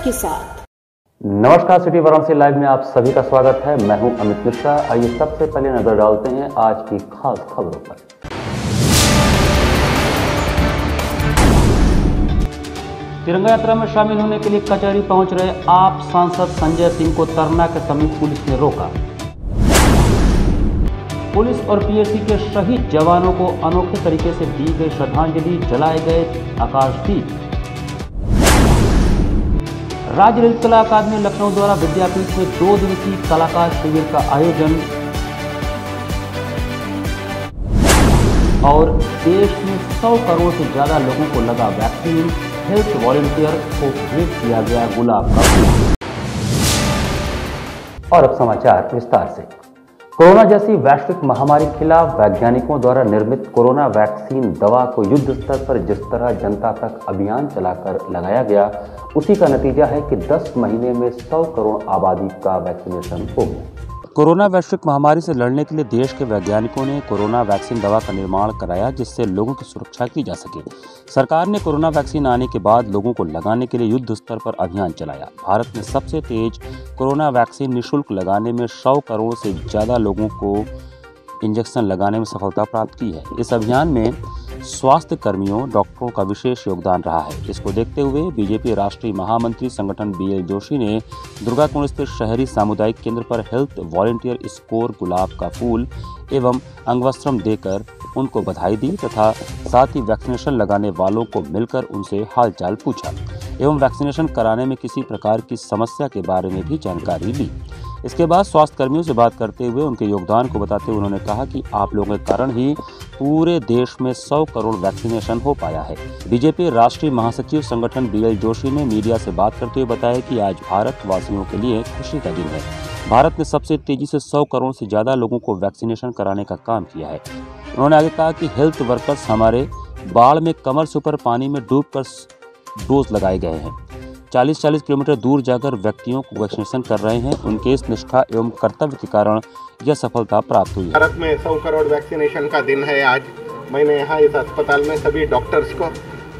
के साथ। नमस्कार, सिटी वाराणसी लाइव में आप सभी का स्वागत है। मैं हूं अमित मिश्रा। आइए सबसे पहले नजर डालते हैं आज की खास खबरों पर। तिरंगा यात्रा में शामिल होने के लिए कचहरी पहुंच रहे आप सांसद संजय सिंह को तरना के समीप पुलिस ने रोका। पुलिस और पीएसी के शहीद जवानों को अनोखे तरीके से दी गई श्रद्धांजलि, जलाए गए आकाशदीप। राज्य ललित कला अकादमी लखनऊ द्वारा विद्यापीठ में 2 दिवसीय कलाकार शिविर का आयोजन। और देश में 100 करोड़ से ज्यादा लोगों को लगा वैक्सीन, हेल्थ वॉलंटियर को भेंट किया गया गुलाब का फूल। और अब समाचार विस्तार से। कोरोना जैसी वैश्विक महामारी के खिलाफ वैज्ञानिकों द्वारा निर्मित कोरोना वैक्सीन दवा को युद्ध स्तर पर जिस तरह जनता तक अभियान चलाकर लगाया गया, उसी का नतीजा है कि 10 महीने में 100 करोड़ आबादी का वैक्सीनेशन हो गया। कोरोना वैश्विक महामारी से लड़ने के लिए देश के वैज्ञानिकों ने कोरोना वैक्सीन दवा का निर्माण कराया, जिससे लोगों की सुरक्षा की जा सके। सरकार ने कोरोना वैक्सीन आने के बाद लोगों को लगाने के लिए युद्ध स्तर पर अभियान चलाया। भारत ने सबसे तेज कोरोना वैक्सीन निःशुल्क लगाने में 100 करोड़ से ज़्यादा लोगों को इंजेक्शन लगाने में सफलता प्राप्त की है। इस अभियान में स्वास्थ्य कर्मियों, डॉक्टरों का विशेष योगदान रहा है। इसको देखते हुए बीजेपी राष्ट्रीय महामंत्री संगठन BL जोशी ने दुर्गाकुंड स्थित शहरी सामुदायिक केंद्र पर हेल्थ वॉलंटियर स्कोर गुलाब का फूल एवं अंगवस्त्रम देकर उनको बधाई दी तथा साथ ही वैक्सीनेशन लगाने वालों को मिलकर उनसे हालचाल पूछा एवं वैक्सीनेशन कराने में किसी प्रकार की समस्या के बारे में भी जानकारी ली। इसके बाद स्वास्थ्य कर्मियों से बात करते हुए उनके योगदान को बताते हुए उन्होंने कहा कि आप लोगों के कारण ही पूरे देश में 100 करोड़ वैक्सीनेशन हो पाया है। बीजेपी राष्ट्रीय महासचिव संगठन BL जोशी ने मीडिया से बात करते हुए बताया कि आज भारत वासियों के लिए खुशी का दिन है। भारत ने सबसे तेजी से 100 करोड़ से ज़्यादा लोगों को वैक्सीनेशन कराने का काम किया है। उन्होंने आगे कहा कि हेल्थ वर्कर्स हमारे बाढ़ में कमर से ऊपर पानी में डूबकर डोज लगाए गए हैं। 40-40 किलोमीटर दूर जाकर व्यक्तियों को वैक्सीनेशन कर रहे हैं। उनके इस निष्ठा एवं कर्तव्य के कारण यह सफलता प्राप्त हुई है। भारत में 100 करोड़ वैक्सीनेशन का दिन है आज। मैंने यहाँ इस अस्पताल में सभी डॉक्टर्स को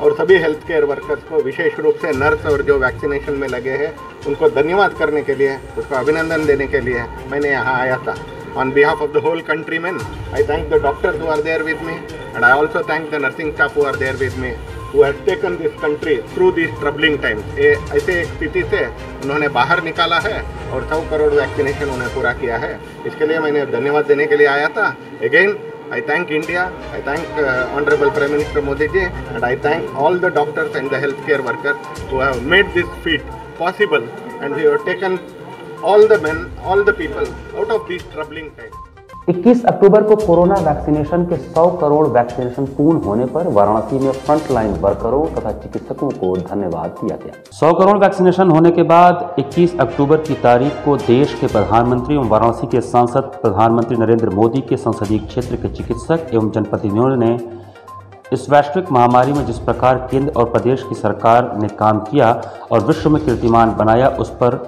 और सभी हेल्थ केयर वर्कर्स को, विशेष रूप से नर्स और जो वैक्सीनेशन में लगे हैं, उनको धन्यवाद करने के लिए, उसको अभिनंदन देने के लिए मैंने यहाँ आया था। On behalf of the whole countrymen, I thank the doctors who are there with me, and I also thank the nursing staff who are there with me, who have taken this country through these troubling times. ऐसे एक स्थिति से उन्होंने बाहर निकाला है और 100 crore vaccination उन्हें पूरा किया है। इसके लिए मैंने धन्यवाद देने के लिए आया था। Again, I thank India, I thank Honorable Prime Minister Modi ji, and I thank all the doctors and the healthcare workers who have made this feat possible, and we have taken all the men, all the people out of these troubling times. 21 अक्टूबर को corona vaccination के 100 crore vaccination पूर्ण होने पर वाराणसी में frontline वर्करों तथा चिकित्सकों को धन्यवाद दिया गया। 100 करोड़ वैक्सीनेशन होने के बाद 21 अक्टूबर की तारीख को देश के प्रधानमंत्री एवं वाराणसी के सांसद प्रधानमंत्री नरेंद्र मोदी के संसदीय क्षेत्र के चिकित्सक एवं जनप्रतिनिधियों ने इस वैश्विक महामारी में जिस प्रकार केंद्र और प्रदेश की सरकार ने काम किया और विश्व में कीर्तिमान बनाया, उस पर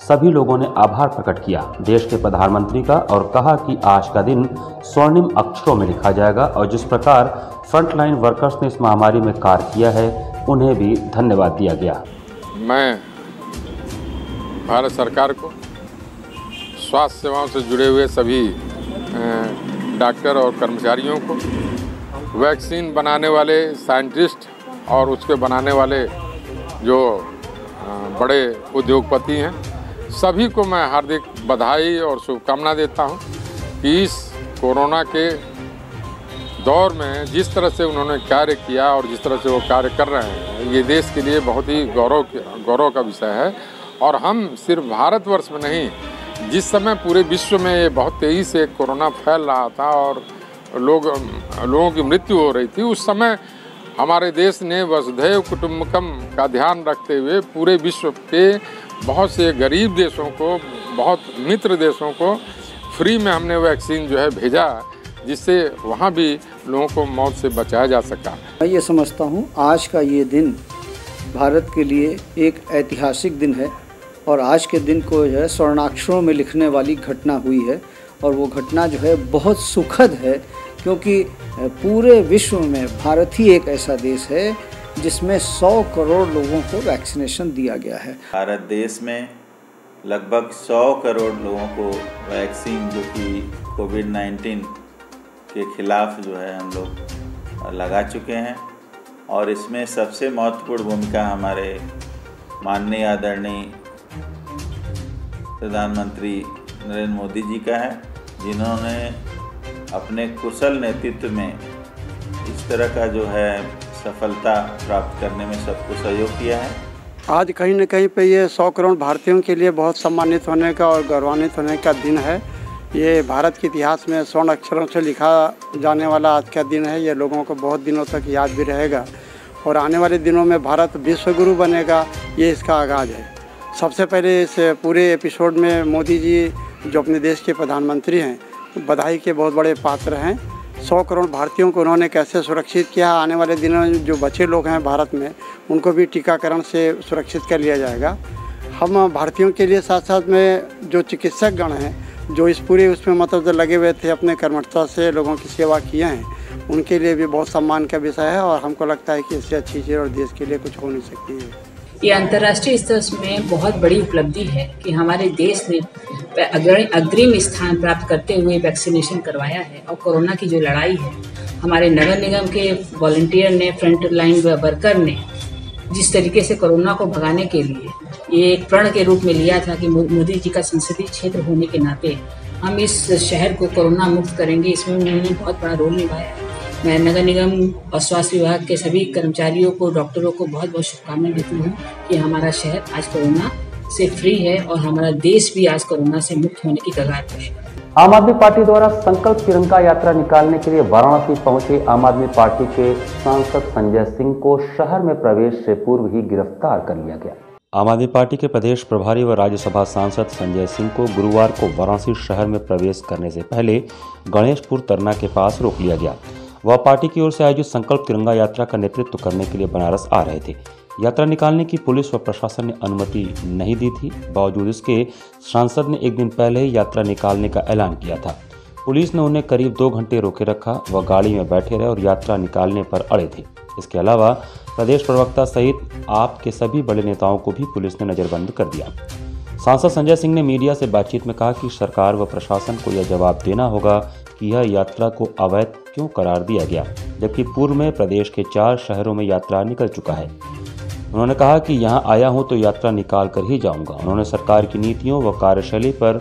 सभी लोगों ने आभार प्रकट किया देश के प्रधानमंत्री का और कहा कि आज का दिन स्वर्णिम अक्षरों में लिखा जाएगा और जिस प्रकार फ्रंटलाइन वर्कर्स ने इस महामारी में कार्य किया है, उन्हें भी धन्यवाद दिया गया। मैं भारत सरकार को, स्वास्थ्य सेवाओं से जुड़े हुए सभी डॉक्टर और कर्मचारियों को, वैक्सीन बनाने वाले साइंटिस्ट और उसके बनाने वाले जो बड़े उद्योगपति हैं, सभी को मैं हार्दिक बधाई और शुभकामना देता हूं कि इस कोरोना के दौर में जिस तरह से उन्होंने कार्य किया और जिस तरह से वो कार्य कर रहे हैं, ये देश के लिए बहुत ही गौरव का विषय है। और हम सिर्फ भारतवर्ष में नहीं, जिस समय पूरे विश्व में ये बहुत तेज़ी से कोरोना फैल रहा था और लोगों की मृत्यु हो रही थी, उस समय हमारे देश ने वसुधैव कुटुंबकम का ध्यान रखते हुए पूरे विश्व के बहुत से गरीब देशों को, बहुत मित्र देशों को फ्री में हमने वैक्सीन जो है भेजा, जिससे वहाँ भी लोगों को मौत से बचाया जा सका। मैं ये समझता हूँ आज का ये दिन भारत के लिए एक ऐतिहासिक दिन है और आज के दिन को जो है स्वर्णाक्षरों में लिखने वाली घटना हुई है और वो घटना जो है बहुत सुखद है, क्योंकि पूरे विश्व में भारत ही एक ऐसा देश है जिसमें 100 करोड़ लोगों को वैक्सीनेशन दिया गया है। भारत देश में लगभग 100 करोड़ लोगों को वैक्सीन जो कि कोविड-19 के खिलाफ जो है हम लोग लगा चुके हैं, और इसमें सबसे महत्वपूर्ण भूमिका हमारे माननीय आदरणीय प्रधानमंत्री नरेंद्र मोदी जी का है, जिन्होंने अपने कुशल नेतृत्व में इस तरह का जो है सफलता प्राप्त करने में सबको सहयोग किया है। आज कहीं न कहीं पे ये 100 करोड़ भारतीयों के लिए बहुत सम्मानित होने का और गौरवान्वित होने का दिन है। ये भारत के इतिहास में स्वर्ण अक्षरों से लिखा जाने वाला आज का दिन है। ये लोगों को बहुत दिनों तक याद भी रहेगा और आने वाले दिनों में भारत विश्व गुरु बनेगा, ये इसका आगाज़ है। सबसे पहले इस पूरे एपिसोड में मोदी जी जो अपने देश के प्रधानमंत्री हैं, बधाई के बहुत बड़े पात्र हैं। 100 करोड़ भारतीयों को उन्होंने कैसे सुरक्षित किया, आने वाले दिनों में जो बचे लोग हैं भारत में, उनको भी टीकाकरण से सुरक्षित कर लिया जाएगा। हम भारतीयों के लिए साथ साथ में जो चिकित्सक गण हैं, जो इस पूरे उसमें मतलब लगे हुए थे, अपने कर्मठता से लोगों की सेवा किए हैं, उनके लिए भी बहुत सम्मान का विषय है और हमको लगता है कि इससे अच्छी चीज़ और देश के लिए कुछ हो नहीं सकती है। ये अंतर्राष्ट्रीय स्तर में बहुत बड़ी उपलब्धि है कि हमारे देश ने अग्रिम स्थान प्राप्त करते हुए वैक्सीनेशन करवाया है। और कोरोना की जो लड़ाई है, हमारे नगर निगम के वॉलंटियर ने, फ्रंट लाइन वर्कर ने जिस तरीके से कोरोना को भगाने के लिए ये एक प्रण के रूप में लिया था कि मोदी जी का संसदीय क्षेत्र होने के नाते हम इस शहर को कोरोना मुक्त करेंगे, इसमें उन्होंने बहुत बड़ा रोल निभाया है। मैं नगर निगम और स्वास्थ्य विभाग के सभी कर्मचारियों को, डॉक्टरों को बहुत बहुत शुभकामनाएं देती हूँ कि हमारा शहर आज कोरोना से फ्री है और हमारा देश भी आज कोरोना से मुक्त होने की कगार पर है। आम आदमी पार्टी द्वारा संकल्प तिरंगा यात्रा निकालने के लिए वाराणसी पहुंचे आम आदमी पार्टी के सांसद संजय सिंह को शहर में प्रवेश से पूर्व ही गिरफ्तार कर लिया गया। आम आदमी पार्टी के प्रदेश प्रभारी व राज्यसभा सांसद संजय सिंह को गुरुवार को वाराणसी शहर में प्रवेश करने से पहले गणेशपुर तरना के पास रोक लिया गया। वह पार्टी की ओर से आयोजित संकल्प तिरंगा यात्रा का नेतृत्व करने के लिए बनारस आ रहे थे। यात्रा निकालने की पुलिस व प्रशासन ने अनुमति नहीं दी थी। बावजूद इसके सांसद ने एक दिन पहले ही यात्रा निकालने का ऐलान किया था। पुलिस ने उन्हें करीब 2 घंटे रोके रखा। वह गाड़ी में बैठे रहे और यात्रा निकालने पर अड़े थे। इसके अलावा प्रदेश प्रवक्ता सहित आप के सभी बड़े नेताओं को भी पुलिस ने नजरबंद कर दिया। सांसद संजय सिंह ने मीडिया से बातचीत में कहा कि सरकार व प्रशासन को यह जवाब देना होगा कि यह यात्रा को अवैध क्यों करार दिया गया, जबकि पूर्व में प्रदेश के 4 शहरों में यात्रा निकल चुका है। उन्होंने कहा कि यहां आया हूं तो यात्रा निकाल कर ही जाऊंगा। उन्होंने सरकार की नीतियों व कार्यशैली पर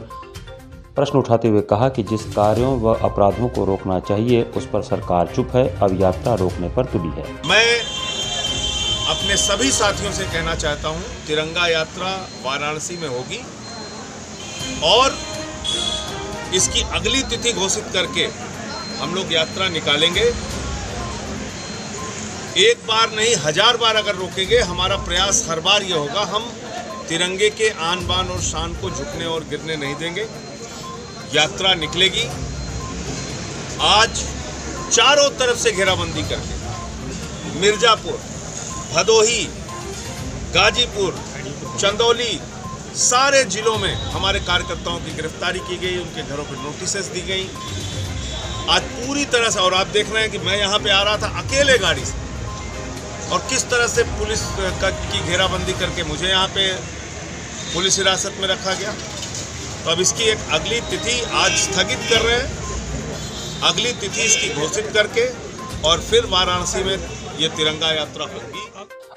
प्रश्न उठाते हुए कहा कि जिस कार्यों व अपराधों को रोकना चाहिए उस पर सरकार चुप है, अब यात्रा रोकने पर तुली है। मैं अपने सभी साथियों से कहना चाहता हूं, तिरंगा यात्रा वाराणसी में होगी और इसकी अगली तिथि घोषित करके हम लोग यात्रा निकालेंगे। एक बार नहीं, 1000 बार अगर रोकेंगे, हमारा प्रयास हर बार ये होगा, हम तिरंगे के आन बान और शान को झुकने और गिरने नहीं देंगे। यात्रा निकलेगी। आज चारों तरफ से घेराबंदी करके मिर्जापुर, भदोही, गाजीपुर, चंदौली, सारे जिलों में हमारे कार्यकर्ताओं की गिरफ्तारी की गई, उनके घरों पर नोटिसेस दी गई। आज पूरी तरह से, और आप देख रहे हैं कि मैं यहाँ पे आ रहा था अकेले गाड़ी से, और किस तरह से पुलिस की घेराबंदी करके मुझे यहाँ पे पुलिस हिरासत में रखा गया। तो अब इसकी एक अगली तिथि आज स्थगित कर रहे हैं। अगली तिथि इसकी घोषित करके और फिर वाराणसी में ये तिरंगा यात्रा होगी।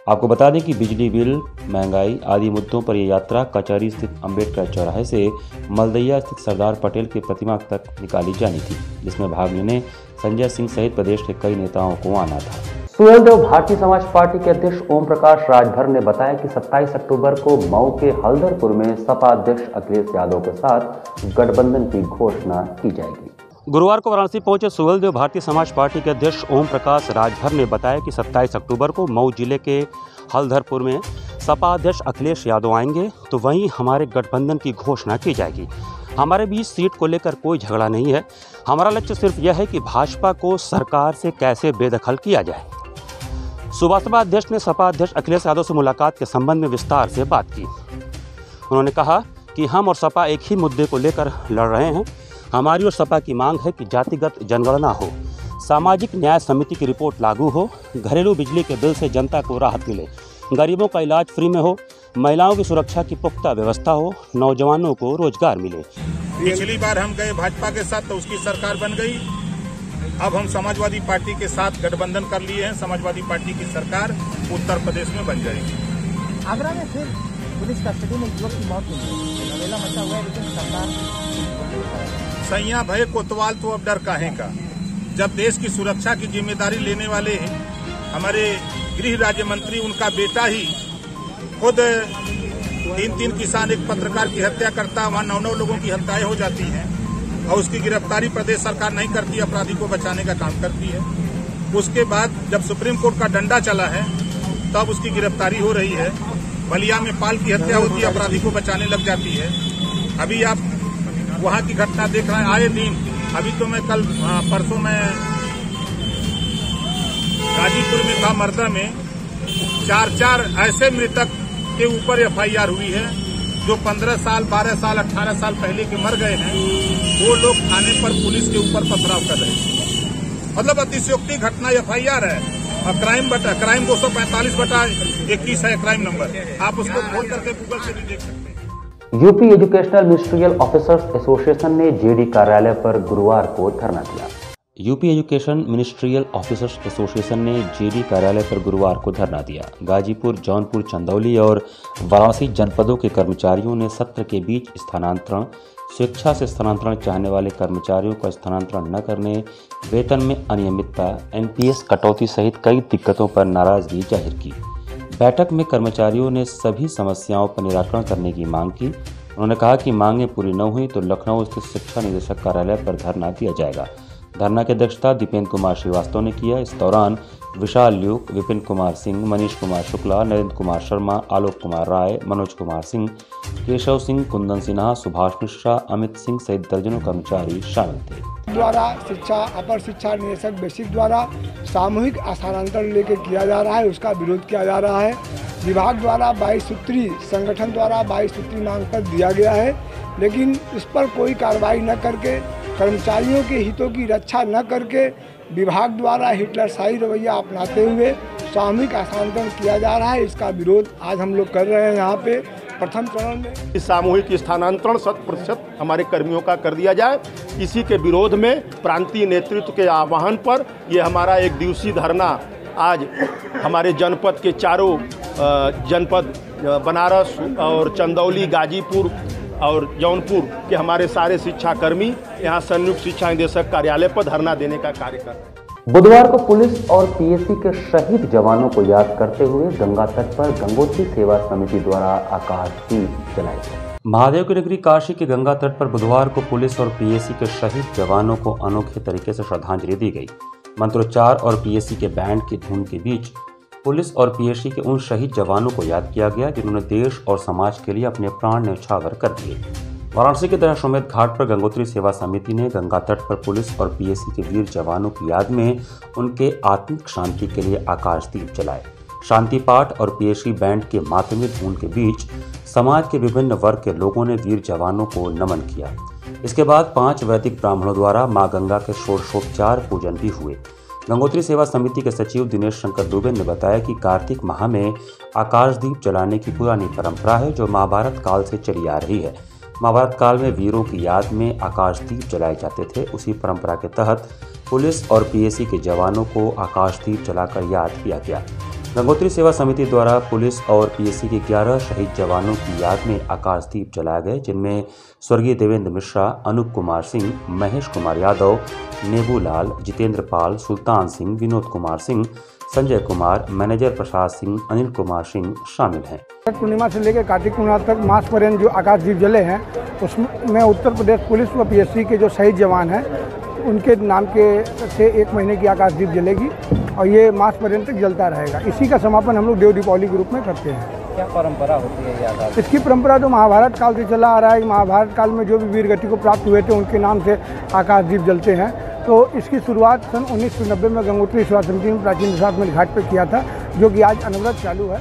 आपको बता दें कि बिजली बिल, महंगाई आदि मुद्दों पर यह यात्रा कचहरी स्थित अंबेडकर चौराहे से मलदैया स्थित सरदार पटेल की प्रतिमा तक निकाली जानी थी, जिसमें भाग लेने संजय सिंह सहित प्रदेश के कई नेताओं को आना था। सुहेलदेव भारतीय समाज पार्टी के अध्यक्ष ओम प्रकाश राजभर ने बताया कि 27 अक्टूबर को मऊ के हल्दरपुर में सपा अध्यक्ष अखिलेश यादव के साथ गठबंधन की घोषणा की जाएगी। गुरुवार को वाराणसी पहुंचे सुहेलदेव भारतीय समाज पार्टी के अध्यक्ष ओम प्रकाश राजभर ने बताया कि 27 अक्टूबर को मऊ जिले के हल्दरपुर में सपा अध्यक्ष अखिलेश यादव आएंगे, तो वहीं हमारे गठबंधन की घोषणा की जाएगी। हमारे बीच सीट को लेकर कोई झगड़ा नहीं है। हमारा लक्ष्य सिर्फ यह है कि भाजपा को सरकार से कैसे बेदखल किया जाए। सुबह सपा अध्यक्ष ने सपा अध्यक्ष अखिलेश यादव से मुलाकात के संबंध में विस्तार से बात की। उन्होंने कहा कि हम और सपा एक ही मुद्दे को लेकर लड़ रहे हैं। हमारी और सपा की मांग है कि जातिगत जनगणना हो, सामाजिक न्याय समिति की रिपोर्ट लागू हो, घरेलू बिजली के बिल से जनता को राहत मिले, गरीबों का इलाज फ्री में हो, महिलाओं की सुरक्षा की पुख्ता व्यवस्था हो, नौजवानों को रोजगार मिले। पिछली बार हम गए भाजपा के साथ तो उसकी सरकार बन गई। अब हम समाजवादी पार्टी के साथ गठबंधन कर लिए हैं। समाजवादी पार्टी की सरकार उत्तर प्रदेश में बन जाएगी। आगरा में फिर पुलिस कस्टडी में युवक की मौत हुई है, नवेला मचा हुआ है, लेकिन सरकार सैया भय कोतवाल तो अब डर काहे का। जब देश की सुरक्षा की जिम्मेदारी लेने वाले हमारे गृह राज्य मंत्री, उनका बेटा ही खुद 3 किसान, एक पत्रकार की हत्या करता, वहाँ 9 लोगों की हत्याएं हो जाती हैं और उसकी गिरफ्तारी प्रदेश सरकार नहीं करती, अपराधी को बचाने का काम करती है। उसके बाद जब सुप्रीम कोर्ट का डंडा चला है तब उसकी गिरफ्तारी हो रही है। बलिया में पाल की हत्या होती है, अपराधी को बचाने लग जाती है। अभी आप वहाँ की घटना देख रहे हैं आए दिन। अभी तो मैं कल परसों में गाजीपुर में था, मर्दा में 4 ऐसे मृतक के ऊपर FIR हुई है जो 15 साल, 12 साल, 18 साल पहले के मर गए हैं। वो लोग थाने पर पुलिस के ऊपर पथराव कर रहे हैं। मतलब अतिशयोक्ति घटना FIR है और क्राइम 245/21 है क्राइम नंबर। आप उसको खोल करके गूगल से भी देख सकते हैं। UP educational ministerial officers association ने जेडी कार्यालय पर गुरुवार को धरना दिया। UP education ministerial officers association ने जेडी कार्यालय पर गुरुवार को धरना दिया। गाजीपुर, जौनपुर, चंदौली और वाराणसी जनपदों के कर्मचारियों ने सत्र के बीच स्थानांतरण, स्वेच्छा से स्थानांतरण चाहने वाले कर्मचारियों का स्थानांतरण न करने, वेतन में अनियमितता, NPS कटौती सहित कई दिक्कतों पर नाराजगी जाहिर की। बैठक में कर्मचारियों ने सभी समस्याओं पर निराकरण करने की मांग की। उन्होंने कहा कि मांगें पूरी न हुई तो लखनऊ स्थित शिक्षा निदेशक कार्यालय पर धरना दिया जाएगा। धरना की अध्यक्षता दीपेंद्र कुमार श्रीवास्तव ने किया। इस दौरान विशाल ल्यूक, विपिन कुमार सिंह, मनीष कुमार शुक्ला, नरेंद्र कुमार शर्मा, आलोक कुमार राय, मनोज कुमार सिंह, केशव सिंह, कुंदन सिन्हा, सुभाष मिश्रा, अमित सिंह सहित दर्जनों कर्मचारी शामिल थे। द्वारा शिक्षा अपर शिक्षा निदेशक बेसिक द्वारा सामूहिक स्थानांतरण लेकर किया जा रहा है, उसका विरोध किया जा रहा है। विभाग द्वारा 22 सूत्री, संगठन द्वारा 22 सूत्री मांग पर दिया गया है, लेकिन इस पर कोई कार्रवाई न करके, कर्मचारियों के हितों की रक्षा न करके विभाग द्वारा हिटलरशाही रवैया अपनाते हुए सामूहिक स्थानांतरण किया जा रहा है। इसका विरोध आज हम लोग कर रहे हैं। यहाँ पे प्रथम चरण में इस सामूहिक स्थानांतरण 100% हमारे कर्मियों का कर दिया जाए। इसी के विरोध में प्रांतीय नेतृत्व के आह्वान पर ये हमारा 1 दिवसीय धरना आज हमारे जनपद के चारों जनपद बनारस और चंदौली, गाजीपुर और जौनपुर के हमारे सारे शिक्षाकर्मी यहाँ संयुक्त शिक्षा निदेशक कार्यालय पर धरना देने का कार्य कर रहे हैं। बुधवार को पुलिस और PSC के शहीद जवानों को याद करते हुए गंगा तट पर गंगोत्री सेवा समिति द्वारा आकाश दीप जलाए गए। महादेव की नगरी काशी के गंगा तट पर बुधवार को पुलिस और PSC के शहीद जवानों को अनोखे तरीके से श्रद्धांजलि दी गई। मंत्रोच्चार और PSC के बैंड की धुन के बीच पुलिस और PSC के उन शहीद जवानों को याद किया गया जिन्होंने देश और समाज के लिए अपने प्राण न्यौछावर कर दिए। वाराणसी के दशाश्वमेध घाट पर गंगोत्री सेवा समिति ने गंगा तट पर पुलिस और PSC के वीर जवानों की याद में उनके आत्मिक शांति के लिए आकाश दीप जलाए। शांति पाठ और PSC बैंड के मातमी धुन के बीच समाज के विभिन्न वर्ग के लोगों ने वीर जवानों को नमन किया। इसके बाद 5 वैदिक ब्राह्मणों द्वारा मां गंगा के षोडशोपचार पूजन भी हुए। गंगोत्री सेवा समिति के सचिव दिनेश शंकर दुबे ने बताया कि कार्तिक माह में आकाशदीप जलाने की पुरानी परंपरा है जो महाभारत काल से चली आ रही है। महाभारत काल में वीरों की याद में आकाशदीप जलाए जाते थे। उसी परंपरा के तहत पुलिस और PSC के जवानों को आकाशदीप जलाकर याद किया गया। गंगोत्री सेवा समिति द्वारा पुलिस और PSC के 11 शहीद जवानों की याद में आकाशदीप जलाए गए, जिनमें स्वर्गीय देवेंद्र मिश्रा, अनूप कुमार सिंह, महेश कुमार यादव, नेबूलाल, जितेंद्र पाल, सुल्तान सिंह, विनोद कुमार सिंह, संजय कुमार, मैनेजर प्रसाद सिंह, अनिल कुमार सिंह शामिल हैं। पूर्णिमा से लेकर कार्तिक पूर्णिमा तक मास पर्यंत जो आकाशदीप जले हैं उसमें उत्तर प्रदेश पुलिस व PSC के जो शहीद जवान हैं उनके नाम के से 1 महीने की आकाशदीप जलेगी और ये मास पर्यंत तक जलता रहेगा। इसी का समापन हम लोग देव दीपावली के रूप में करते हैं। क्या परंपरा होती है ये? इसकी परंपरा तो महाभारत काल से चला आ रहा है। महाभारत काल में जो भी वीर गति को प्राप्त हुए थे उनके नाम से आकाशदीप जलते हैं। तो इसकी शुरुआत सन 1990 में गंगोत्री सेवा समिति ने प्राचीन दशाश्वमेध घाट पर किया था, जो कि आज अनवरत चालू है।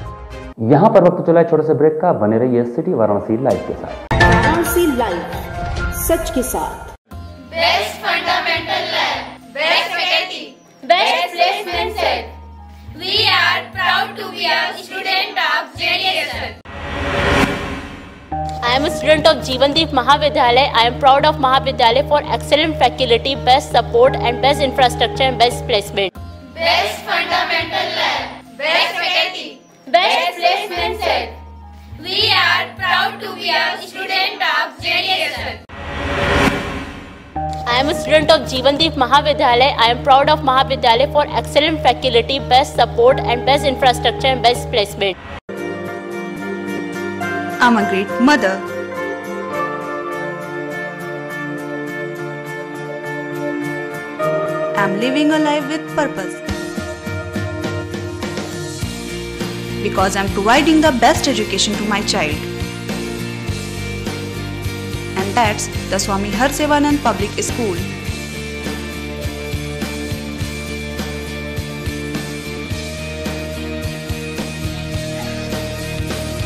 यहाँ पर वक्त चला छोटे से ब्रेक का। बने रहिए सिटी वाराणसी लाइव के साथ। वाराणसी लाइव, सच के साथ। Best fundamental lab, best faculty, Best Placement Set. We are proud to be a student of JDSL. I am a student of Jeevandeep Mahavidyalaya. I am proud of Mahavidyalaya for excellent faculty, best support and best infrastructure and best placement. Best fundamental lab. Best faculty. Best placement set. We are proud to be a student of JDSL. I am a student of Jeevandeep Mahavidyalaya. I am proud of Mahavidyalaya for excellent faculty, best support and best infrastructure and best placement. I'm a great mother. I'm living a life with purpose. Because I'm providing the best education to my child. And that's the Swami Harsevanand Public School.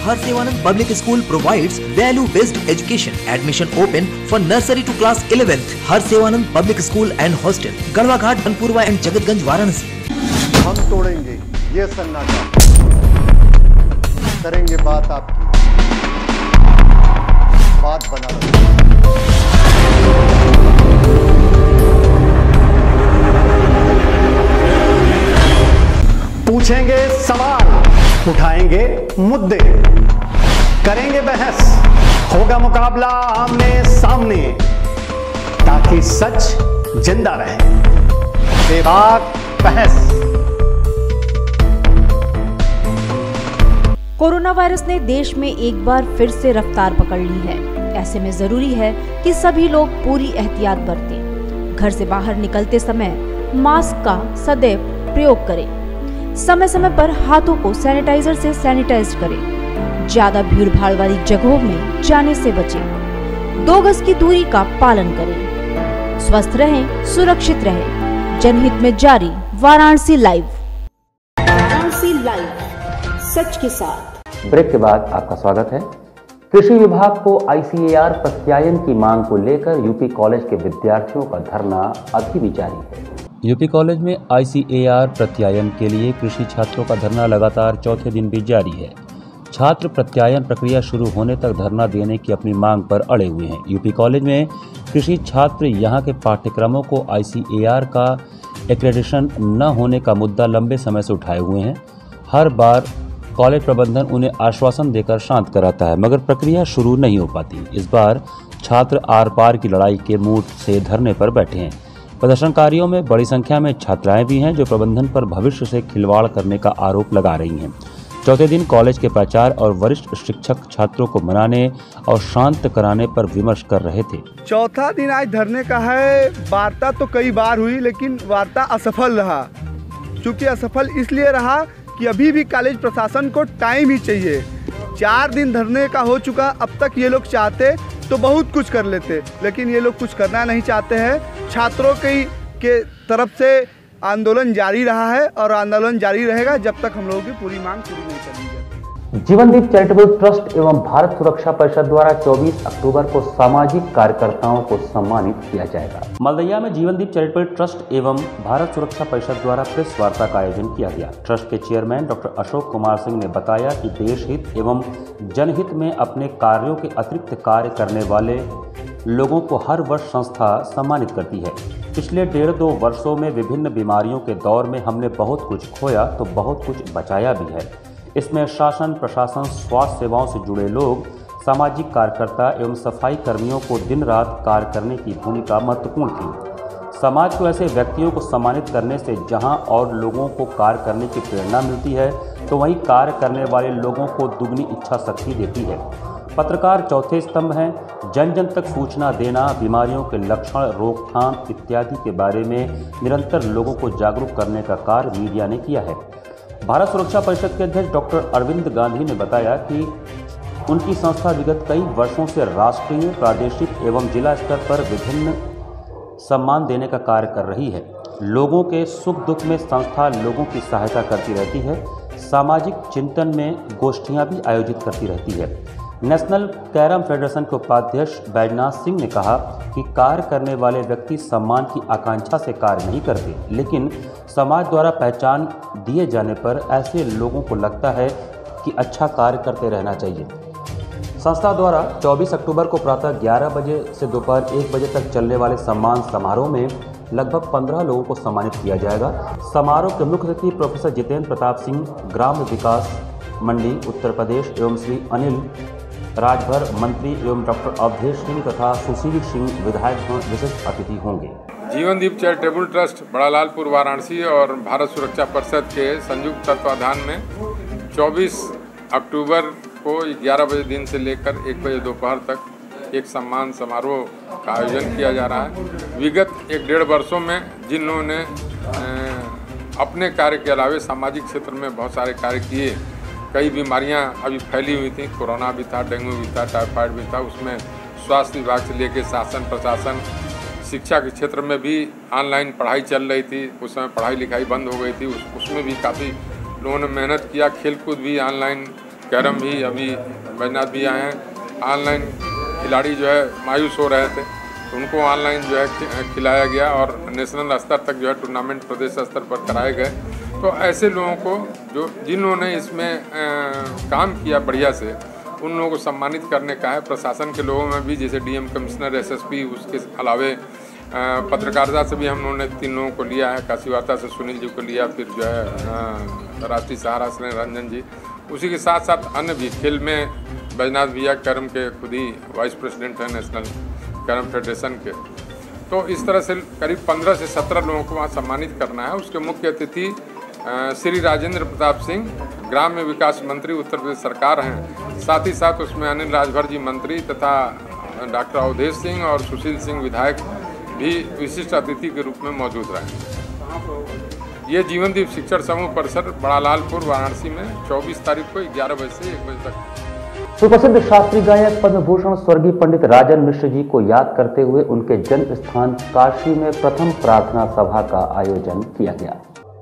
Harsevanand Public School provides value-based education. Admission open for nursery to class 11th. Harsevanand Public School and Hostel, Garhwa Ghat, Dhanpurwa and Jagatganj, Varanasi. हम तोड़ेंगे ये सन्नाटा, करेंगे बात आपकी, बात बना पूछेंगे सवाल, उठाएंगे मुद्दे, करेंगे बहस, होगा मुकाबला आमने सामने, ताकि सच जिंदा रहे। बेबाक बहस। कोरोना वायरस ने देश में एक बार फिर से रफ्तार पकड़ ली है। ऐसे में जरूरी है कि सभी लोग पूरी एहतियात बरतें। घर से बाहर निकलते समय मास्क का सदैव प्रयोग करें। समय समय पर हाथों को सैनिटाइजर से सैनिटाइज करें। ज्यादा भीड़ भाड़ वाली जगहों में जाने से बचें। 2 गज की दूरी का पालन करें। स्वस्थ रहें, सुरक्षित रहें। जनहित में जारी वाराणसी लाइव। वाराणसी लाइव, सच के साथ। ब्रेक के बाद आपका स्वागत है। कृषि विभाग को ICAR प्रत्यायन की मांग को लेकर यूपी कॉलेज के विद्यार्थियों का धरना अभी भी जारी है। यूपी कॉलेज में ICAR प्रत्यायन के लिए कृषि छात्रों का धरना लगातार चौथे दिन भी जारी है। छात्र प्रत्यायन प्रक्रिया शुरू होने तक धरना देने की अपनी मांग पर अड़े हुए हैं। यूपी कॉलेज में कृषि छात्र यहां के पाठ्यक्रमों को ICAR का एक्रेडिशन न होने का मुद्दा लंबे समय से उठाए हुए हैं। हर बार कॉलेज प्रबंधन उन्हें आश्वासन देकर शांत कराता है, मगर प्रक्रिया शुरू नहीं हो पाती। इस बार छात्र आर पार की लड़ाई के मूड से धरने पर बैठे हैं। प्रदर्शनकारियों में बड़ी संख्या में छात्राएं भी हैं जो प्रबंधन पर भविष्य से खिलवाड़ करने का आरोप लगा रही हैं। चौथे दिन कॉलेज के प्राचार्य और वरिष्ठ शिक्षक छात्रों को मनाने और शांत कराने पर विमर्श कर रहे थे। चौथा दिन आज धरने का है। वार्ता तो कई बार हुई, लेकिन वार्ता असफल रहा। चूँकि असफल इसलिए रहा कि अभी भी कॉलेज प्रशासन को टाइम ही चाहिए। 4 दिन धरने का हो चुका। अब तक ये लोग चाहते तो बहुत कुछ कर लेते, लेकिन ये लोग कुछ करना नहीं चाहते हैं। छात्रों के तरफ से आंदोलन जारी रहा है और आंदोलन जारी रहेगा जब तक हम लोगों की पूरी मांग पूरी नहीं कर ली जाती। जीवनदीप चैरिटेबल ट्रस्ट एवं भारत सुरक्षा परिषद द्वारा 24 अक्टूबर को सामाजिक कार्यकर्ताओं को सम्मानित किया जाएगा। मलदैया में जीवनदीप चैरिटेबल ट्रस्ट एवं भारत सुरक्षा परिषद द्वारा प्रेस वार्ता का आयोजन किया गया। ट्रस्ट के चेयरमैन डॉक्टर अशोक कुमार सिंह ने बताया कि देश हित एवं जनहित में अपने कार्यों के अतिरिक्त कार्य करने वाले लोगों को हर वर्ष संस्था सम्मानित करती है। पिछले 1.5-2 वर्षों में विभिन्न बीमारियों के दौर में हमने बहुत कुछ खोया तो बहुत कुछ बचाया भी है। इसमें शासन, प्रशासन, स्वास्थ्य सेवाओं से जुड़े लोग, सामाजिक कार्यकर्ता एवं सफाई कर्मियों को दिन रात कार्य करने की भूमिका महत्वपूर्ण थी। समाज को ऐसे व्यक्तियों को सम्मानित करने से जहां और लोगों को कार्य करने की प्रेरणा मिलती है, तो वहीं कार्य करने वाले लोगों को दुगनी इच्छा शक्ति देती है। पत्रकार चौथे स्तंभ हैं। जन जन तक सूचना देना, बीमारियों के लक्षण, रोकथाम इत्यादि के बारे में निरंतर लोगों को जागरूक करने का कार्य मीडिया ने किया है। भारत सुरक्षा परिषद के अध्यक्ष डॉक्टर अरविंद गांधी ने बताया कि उनकी संस्था विगत कई वर्षों से राष्ट्रीय, प्रादेशिक एवं जिला स्तर पर विभिन्न सम्मान देने का कार्य कर रही है। लोगों के सुख दुख में संस्था लोगों की सहायता करती रहती है। सामाजिक चिंतन में गोष्ठियां भी आयोजित करती रहती है। नेशनल कैरम फेडरेशन के उपाध्यक्ष बैजनाथ सिंह ने कहा कि कार्य करने वाले व्यक्ति सम्मान की आकांक्षा से कार्य नहीं करते, लेकिन समाज द्वारा पहचान दिए जाने पर ऐसे लोगों को लगता है कि अच्छा कार्य करते रहना चाहिए। संस्था द्वारा 24 अक्टूबर को प्रातः 11 बजे से दोपहर 1 बजे तक चलने वाले सम्मान समारोह में लगभग 15 लोगों को सम्मानित किया जाएगा। समारोह के मुख्य अतिथि प्रोफेसर जितेंद्र प्रताप सिंह, ग्राम विकास मंडी उत्तर प्रदेश एवं श्री अनिल राजभर मंत्री एवं डॉक्टर अवधेश सिंह तथा सुशील सिंह विधायक विशिष्ट अतिथि होंगे। जीवनदीप चैरिटेबल ट्रस्ट बड़ा लालपुर वाराणसी और भारत सुरक्षा परिषद के संयुक्त तत्वाधान में 24 अक्टूबर को 11 बजे दिन से लेकर 1 बजे दोपहर तक एक सम्मान समारोह का आयोजन किया जा रहा है। विगत 1-1.5 वर्षों में जिन लोगों ने अपने कार्य के अलावा सामाजिक क्षेत्र में बहुत सारे कार्य किए, कई बीमारियां अभी फैली हुई थी, कोरोना भी था, डेंगू भी था, टाइफाइड भी था, उसमें स्वास्थ्य विभाग से लेकर शासन प्रशासन, शिक्षा के क्षेत्र में भी ऑनलाइन पढ़ाई चल रही थी, उस समय पढ़ाई लिखाई बंद हो गई थी, उसमें भी काफ़ी लोगों ने मेहनत किया। खेलकूद भी ऑनलाइन, कैरम भी, अभी बैजनाथ भी आए हैं, ऑनलाइन खिलाड़ी जो है मायूस हो रहे थे तो उनको ऑनलाइन जो है खिलाया गया और नेशनल स्तर तक जो है टूर्नामेंट प्रदेश स्तर पर कराए गए। तो ऐसे लोगों को जिन्होंने इसमें काम किया बढ़िया से, उन लोगों को सम्मानित करने का है। प्रशासन के लोगों में भी जैसे डीएम कमिश्नर, एसएसपी, उसके अलावे पत्रकारिता से भी हम लोगों ने 3 लोगों को लिया है। काशी वार्ता से सुनील जी को लिया, फिर जो है राष्ट्रीय सहारा से रंजन जी, उसी के साथ साथ अन्य भी। खेल में बैजनाथ भैया कैरम के खुद ही वाइस प्रेसिडेंट हैं नेशनल कैरम फेडरेशन के। तो इस तरह से करीब 15 से 17 लोगों को वहाँ सम्मानित करना है। उसके मुख्य अतिथि श्री राजेंद्र प्रताप सिंह, ग्राम्य विकास मंत्री उत्तर प्रदेश सरकार हैं। साथ ही साथ उसमें अनिल राजभर जी मंत्री तथा डॉक्टर अवधेश सिंह और सुशील सिंह विधायक भी विशिष्ट अतिथि के रूप में मौजूद रहे। ये जीवनदीप शिक्षण समूह परिसर बड़ा लालपुर वाराणसी में 24 तारीख को 11 बजे से 1 बजे तक। सुप्रसिद्ध शास्त्रीय गायक पद्म भूषण स्वर्गीय पंडित राजन मिश्र जी को याद करते हुए उनके जन्म स्थान काशी में प्रथम प्रार्थना सभा का आयोजन किया गया।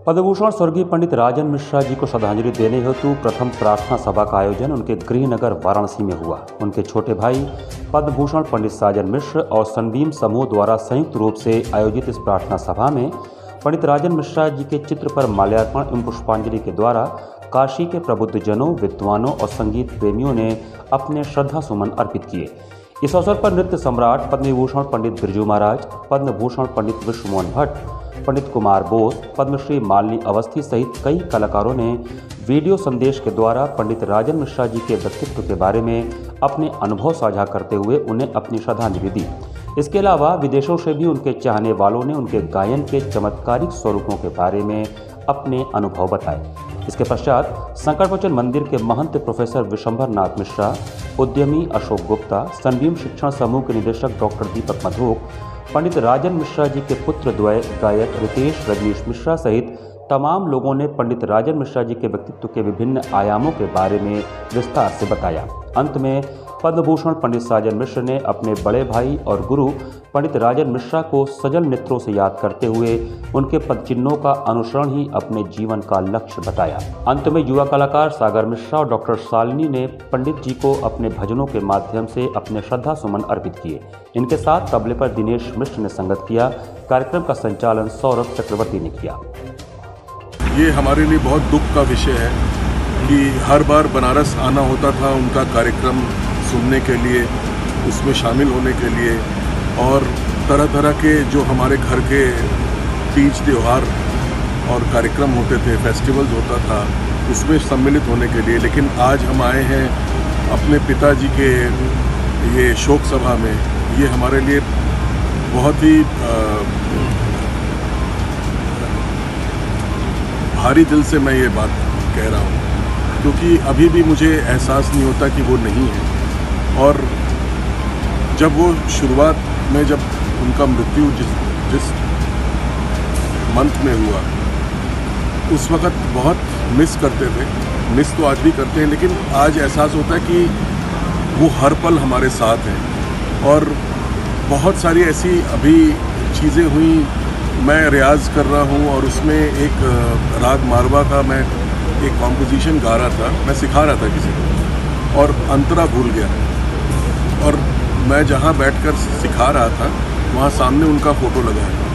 पद्म भूषण स्वर्गीय पंडित राजन मिश्रा जी को श्रद्धांजलि देने हेतु प्रथम प्रार्थना सभा का आयोजन उनके गृह नगर वाराणसी में हुआ। उनके छोटे भाई पद्म भूषण पंडित साजन मिश्र और सनबीम समूह द्वारा संयुक्त रूप से आयोजित इस प्रार्थना सभा में पंडित राजन मिश्रा जी के चित्र पर माल्यार्पण एवं पुष्पांजलि के द्वारा काशी के प्रबुद्धजनों, विद्वानों और संगीत प्रेमियों ने अपने श्रद्धा सुमन अर्पित किए। इस अवसर पर नृत्य सम्राट पद्म विभूषण पंडित बिरजू महाराज, पद्म भूषण पंडित विश्वमोहन भट्ट, पंडित कुमार बोस, पद्मश्री मालिनी अवस्थी सहित कई कलाकारों ने वीडियो संदेश के द्वारा पंडित राजन मिश्रा जी के व्यक्तित्व के बारे में अपने अनुभव साझा करते हुए उन्हें अपनी श्रद्धांजलि दी। इसके अलावा विदेशों से भी उनके चाहने वालों ने उनके गायन के चमत्कारिक स्वरूपों के बारे में अपने अनुभव बताए। इसके पश्चात संकटमोचन मंदिर के महंत प्रोफेसर विशंभर नाथ मिश्रा, उद्यमी अशोक गुप्ता, सनबीम शिक्षण समूह के निदेशक डॉक्टर दीपक मधोक, पंडित राजन मिश्रा जी के पुत्र द्वय गायक रितेश रजनीश मिश्रा सहित तमाम लोगों ने पंडित राजन मिश्रा जी के व्यक्तित्व के विभिन्न आयामों के बारे में विस्तार से बताया। अंत में पद्म भूषण पंडित साजन मिश्र ने अपने बड़े भाई और गुरु पंडित राजन मिश्रा को सजल नेत्रों से याद करते हुए उनके पदचिन्हों का अनुसरण ही अपने जीवन का लक्ष्य बताया। अंत में युवा कलाकार सागर मिश्रा और डॉक्टर शालिनी ने पंडित जी को अपने भजनों के माध्यम से अपने श्रद्धा सुमन अर्पित किए। इनके साथ तबले पर दिनेश मिश्र ने संगत किया। कार्यक्रम का संचालन सौरभ चक्रवर्ती ने किया। ये हमारे लिए बहुत दुख का विषय है कि हर बार बनारस आना होता था उनका कार्यक्रम सुनने के लिए, उसमें शामिल होने के लिए, और तरह तरह के जो हमारे घर के तीज त्योहार और कार्यक्रम होते थे, फेस्टिवल्स होता था, उसमें सम्मिलित होने के लिए। लेकिन आज हम आए हैं अपने पिताजी के ये शोक सभा में। ये हमारे लिए बहुत ही भारी दिल से मैं ये बात कह रहा हूँ, क्योंकि अभी भी मुझे एहसास नहीं होता कि वो नहीं है। और जब वो शुरुआत में जब उनका मृत्यु जिस मंथ में हुआ, उस वक़्त बहुत मिस करते थे, मिस तो आज भी करते हैं, लेकिन आज एहसास होता है कि वो हर पल हमारे साथ हैं। और बहुत सारी ऐसी अभी चीज़ें हुई, मैं रियाज़ कर रहा हूँ और उसमें एक राग मारवा का मैं एक कॉम्पोजिशन गा रहा था, मैं सिखा रहा था किसी को, और अंतरा भूल गया। और मैं जहाँ बैठकर सिखा रहा था वहाँ सामने उनका फ़ोटो लगा है।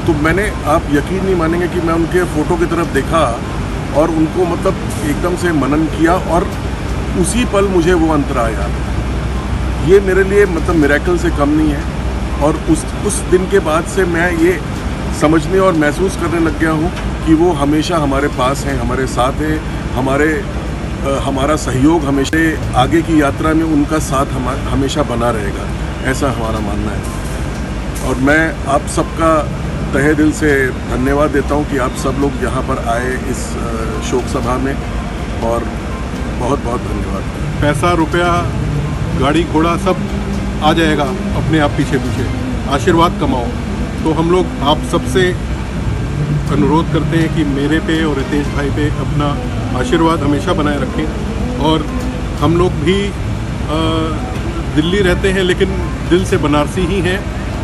तो मैंने, आप यकीन नहीं मानेंगे कि मैं उनके फ़ोटो की तरफ देखा और उनको मतलब एकदम से मनन किया और उसी पल मुझे वो अंतरा याद। ये मेरे लिए मतलब मिरेकल से कम नहीं है। और उस दिन के बाद से मैं ये समझने और महसूस करने लग गया हूँ कि वो हमेशा हमारे पास हैं, हमारे साथ हैं, हमारा सहयोग हमेशा आगे की यात्रा में उनका साथ हमेशा बना रहेगा, ऐसा हमारा मानना है। और मैं आप सबका तहे दिल से धन्यवाद देता हूं कि आप सब लोग यहाँ पर आए इस शोक सभा में, और बहुत बहुत धन्यवाद। पैसा रुपया गाड़ी घोड़ा सब आ जाएगा अपने आप पीछे पीछे, आशीर्वाद कमाओ। तो हम लोग आप सबसे अनुरोध करते हैं कि मेरे पे और रितेश भाई पे अपना आशीर्वाद हमेशा बनाए रखें। और हम लोग भी दिल्ली रहते हैं लेकिन दिल से बनारसी ही हैं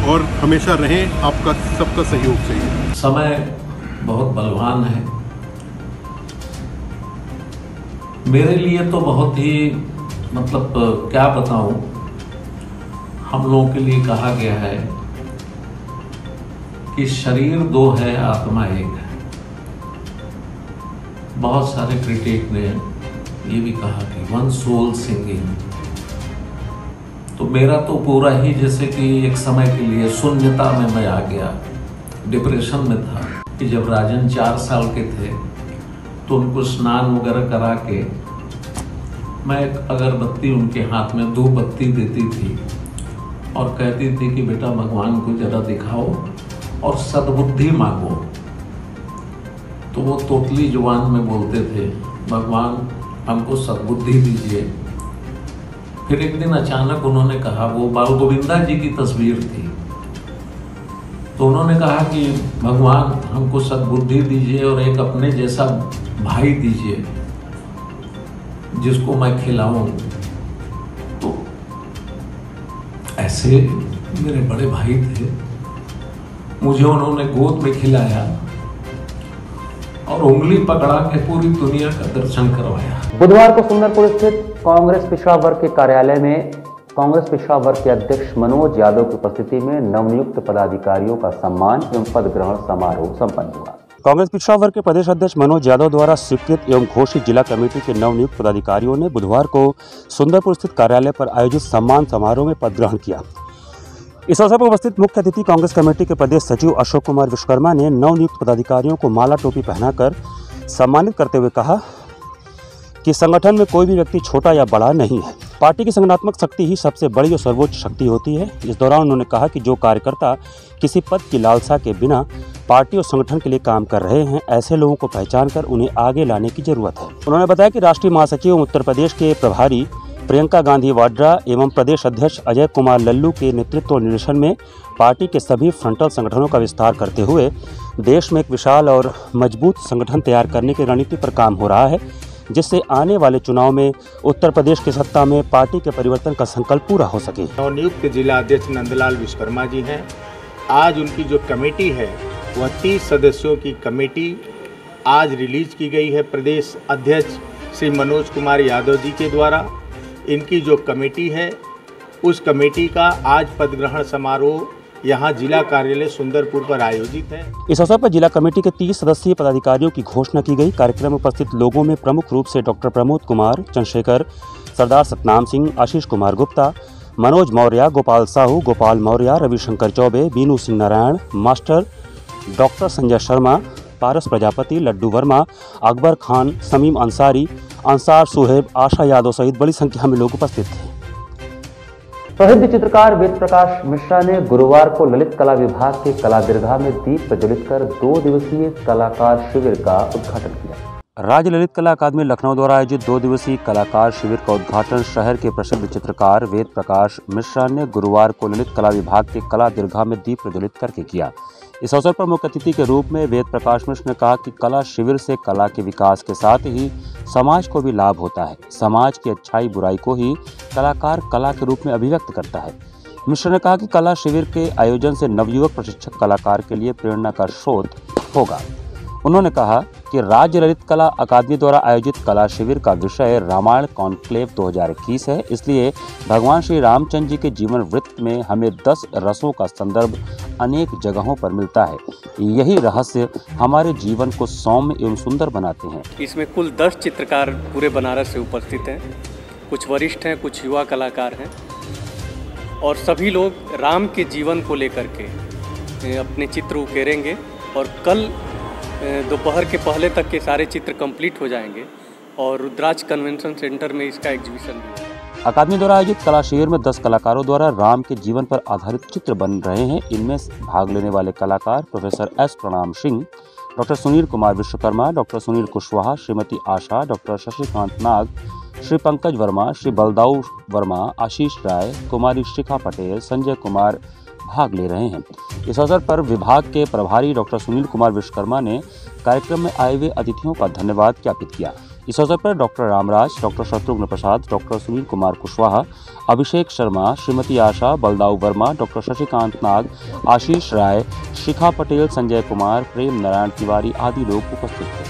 और हमेशा रहें। आपका सबका सहयोग चाहिए। समय बहुत बलवान है। मेरे लिए तो बहुत ही मतलब क्या बताऊं, हम लोगों के लिए कहा गया है कि शरीर दो है आत्मा एक है। बहुत सारे क्रिटिक ने ये भी कहा कि वन सोल सिंगिंग। तो मेरा तो पूरा ही जैसे कि एक समय के लिए शून्यता में मैं आ गया, डिप्रेशन में था कि जब राजन 4 साल के थे तो उनको स्नान वगैरह करा के मैं एक अगरबत्ती उनके हाथ में 2 बत्ती देती थी और कहती थी कि बेटा भगवान को जरा दिखाओ और सद्बुद्धि मांगो। तो वो तोतली जुबान में बोलते थे, भगवान हमको सद्बुद्धि दीजिए। फिर एक दिन अचानक उन्होंने कहा, वो बाल गोविंदा जी की तस्वीर थी, तो उन्होंने कहा कि भगवान हमको सद्बुद्धि दीजिए और एक अपने जैसा भाई दीजिए जिसको मैं खिलाऊं। तो ऐसे मेरे बड़े भाई थे, मुझे उन्होंने गोद में खिलाया और उंगली पकड़ा के पूरी दुनिया का दर्शन करवाया। बुधवार को सुंदरपुर स्थित कांग्रेस पिछड़ा वर्ग के कार्यालय में कांग्रेस पिछड़ा वर्ग के अध्यक्ष मनोज यादव की उपस्थिति में नवनियुक्त पदाधिकारियों का सम्मान एवं पद ग्रहण समारोह संपन्न हुआ। कांग्रेस पिछड़ा वर्ग के प्रदेश अध्यक्ष मनोज यादव द्वारा स्वीकृत एवं घोषित जिला कमेटी के नवनियुक्त पदाधिकारियों ने बुधवार को सुंदरपुर स्थित कार्यालय पर आयोजित सम्मान समारोह में पद ग्रहण किया। इस अवसर पर उपस्थित मुख्य अतिथि कांग्रेस कमेटी के प्रदेश सचिव अशोक कुमार विश्वकर्मा ने नवनियुक्त पदाधिकारियों को माला टोपी पहनाकर सम्मानित करते हुए कहा कि संगठन में कोई भी व्यक्ति छोटा या बड़ा नहीं है। पार्टी की संगठनात्मक शक्ति ही सबसे बड़ी और सर्वोच्च शक्ति होती है। इस दौरान उन्होंने कहा कि जो कार्यकर्ता किसी पद की लालसा के बिना पार्टी और संगठन के लिए काम कर रहे हैं, ऐसे लोगों को पहचान कर उन्हें आगे लाने की जरूरत है। उन्होंने बताया कि राष्ट्रीय महासचिव उत्तर प्रदेश के प्रभारी प्रियंका गांधी वाड्रा एवं प्रदेश अध्यक्ष अजय कुमार लल्लू के नेतृत्व और निर्देशन में पार्टी के सभी फ्रंटल संगठनों का विस्तार करते हुए देश में एक विशाल और मजबूत संगठन तैयार करने की रणनीति पर काम हो रहा है, जिससे आने वाले चुनाव में उत्तर प्रदेश की सत्ता में पार्टी के परिवर्तन का संकल्प पूरा हो सके। नवनियुक्त जिला अध्यक्ष नंदलाल विश्वकर्मा जी हैं। आज उनकी जो कमेटी है वह 30 सदस्यों की कमेटी आज रिलीज की गई है प्रदेश अध्यक्ष श्री मनोज कुमार यादव जी के द्वारा। इनकी जो कमेटी है उस कमेटी का आज पद ग्रहण समारोह यहाँ जिला कार्यालय सुंदरपुर पर आयोजित है। इस अवसर पर जिला कमेटी के 30 सदस्यीय पदाधिकारियों की घोषणा की गई। कार्यक्रम में उपस्थित लोगों में प्रमुख रूप से डॉक्टर प्रमोद कुमार, चंद्रशेखर, सरदार सतनाम सिंह, आशीष कुमार गुप्ता, मनोज मौर्य, गोपाल साहू, गोपाल मौर्य, रविशंकर चौबे, बीनू सिंह नारायण, मास्टर डॉक्टर संजय शर्मा, पारस प्रजापति, लड्डू वर्मा, अकबर खान, समीम अंसारी, अंसार सुहेब, आशा यादव सहित बड़ी संख्या में लोग उपस्थित थे। प्रसिद्ध चित्रकार वेद प्रकाश मिश्रा ने गुरुवार को ललित कला विभाग के कला दीर्घा में दीप प्रज्वलित कर 2 दिवसीय कलाकार शिविर का उद्घाटन किया। राज्य ललित कला अकादमी लखनऊ द्वारा आयोजित 2 दिवसीय कलाकार शिविर का उद्घाटन शहर के प्रसिद्ध चित्रकार वेद प्रकाश मिश्रा ने गुरुवार को ललित कला विभाग के कला दीर्घा में दीप प्रज्वलित करके किया। इस अवसर पर मुख्य अतिथि के रूप में वेद प्रकाश मिश्र ने कहा कि कला शिविर से कला के विकास के साथ ही समाज को भी लाभ होता है। समाज की अच्छाई बुराई को ही कलाकार कला के रूप में अभिव्यक्त करता है। मिश्र ने कहा कि कला शिविर के आयोजन से नवयुवक प्रशिक्षक कलाकार के लिए प्रेरणा का स्रोत होगा। उन्होंने कहा कि राज्य ललित कला अकादमी द्वारा आयोजित कला शिविर का विषय रामायण कॉन्क्लेव 2021 है। इसलिए भगवान श्री रामचंद्र जी के जीवन वृत्त में हमें 10 रसों का संदर्भ अनेक जगहों पर मिलता है। यही रहस्य हमारे जीवन को सौम्य एवं सुंदर बनाते हैं। इसमें कुल 10 चित्रकार पूरे बनारस से उपस्थित हैं। कुछ वरिष्ठ हैं, कुछ युवा कलाकार हैं और सभी लोग राम के जीवन को लेकर के अपने चित्र उकेरेंगे और कल दोपहर के पहले तक के सारे चित्र कंप्लीट हो जाएंगे और रुद्राक्ष कन्वेंशन सेंटर में इसका एग्जीबिशन भी होगा। अकादमी द्वारा आयोजित कला शिविर में 10 कलाकारों द्वारा राम के जीवन पर आधारित चित्र बन रहे हैं। इनमें भाग लेने वाले कलाकार प्रोफेसर एस प्रणाम Singh, doctor Sunil Kumar Vishwakarma, doctor Sunil Kushwaha, Shrimati Asha, doctor Shashikant नाग, श्री पंकज वर्मा, श्री बलदाऊ वर्मा, आशीष राय, कुमारी शिखा पटेल, संजय कुमार भाग ले रहे हैं। इस अवसर पर विभाग के प्रभारी डॉक्टर सुनील कुमार विश्वकर्मा ने कार्यक्रम में आए हुए अतिथियों का धन्यवाद ज्ञापित किया। इस अवसर पर doctor Ramraj, doctor Shatrughan Prasad, doctor Sunil Kumar Kushwaha, Abhishek Sharma, Shrimati Asha, Baldau Verma, doctor Shashikant नाग, आशीष राय, शिखा पटेल, संजय कुमार, प्रेम नारायण तिवारी आदि लोग उपस्थित थे।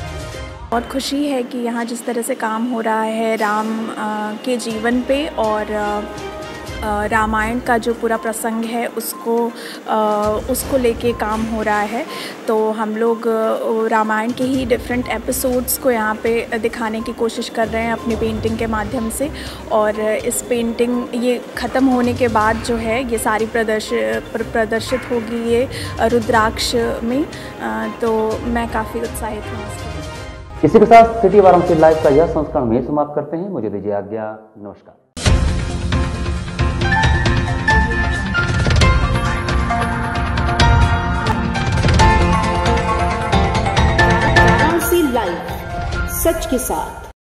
बहुत खुशी है कि यहाँ जिस तरह से काम हो रहा है राम के जीवन पे और रामायण का जो पूरा प्रसंग है उसको लेके काम हो रहा है। तो हम लोग रामायण के ही डिफरेंट एपिसोड्स को यहाँ पे दिखाने की कोशिश कर रहे हैं अपनी पेंटिंग के माध्यम से। और इस पेंटिंग ये ख़त्म होने के बाद जो है ये सारी प्रदर्शित होगी ये रुद्राक्ष में। तो मैं काफ़ी उत्साहित हूँ। इसी के साथ सिटी वाराणसी लाइव का यह संस्करण यहीं समाप्त करते हैं। मुझे दीजिए आज्ञा। नमस्कार। लाइव सच के साथ।